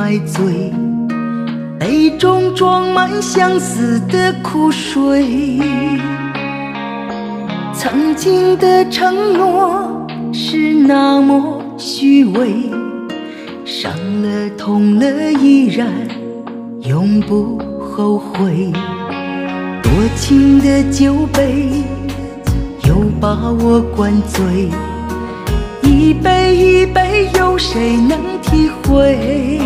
买醉，杯中装满相思的苦水。曾经的承诺是那么虚伪，伤了痛了依然永不后悔。多情的酒杯又把我灌醉，一杯一杯有谁能体会？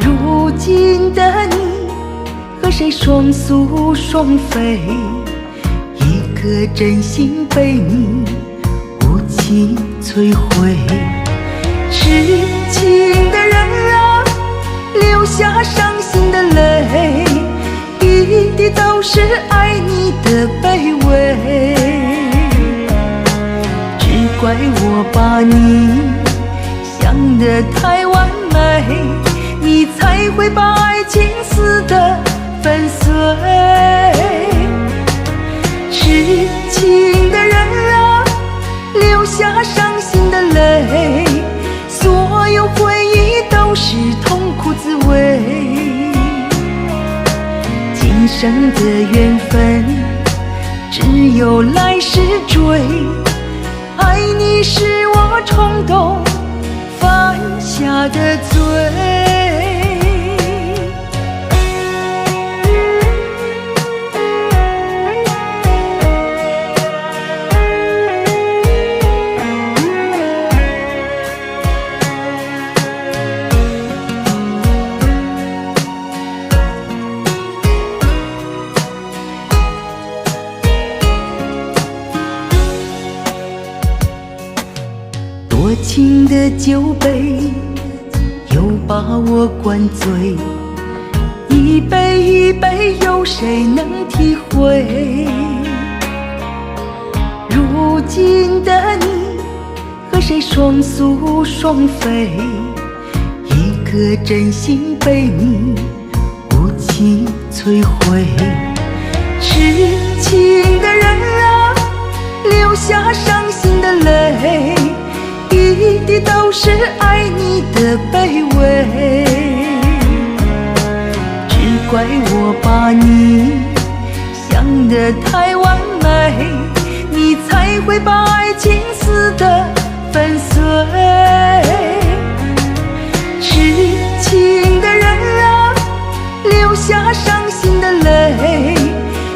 如今的你和谁双宿双飞？一颗真心被你无情摧毁。痴情的人啊，流下伤心的泪，一滴都是爱你的卑微。只怪我把你想得太完美，你才会把爱情撕得粉碎。痴情的人啊，流下伤心的泪，所有回忆都是痛苦滋味。今生的缘分只有来世追，爱你是我冲动犯下的罪。多情的酒杯又把我灌醉，一杯一杯有谁能体会？如今的你和谁双宿双飞？一颗真心被你无情摧毁。痴情的人啊，流下伤心的泪，一滴都是爱你的卑微。只怪我把你想得太完美，你才会把爱情撕得粉碎。痴情的人啊，流下伤心的泪，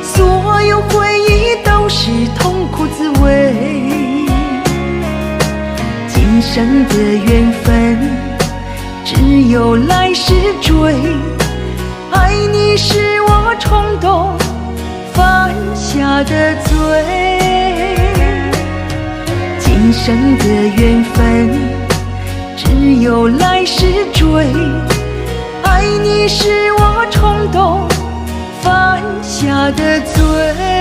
所有回忆都是痛苦滋味。今生的缘分只有来世追，爱你是我冲动犯下的罪。今生的缘分只有来世追，爱你是我冲动犯下的罪。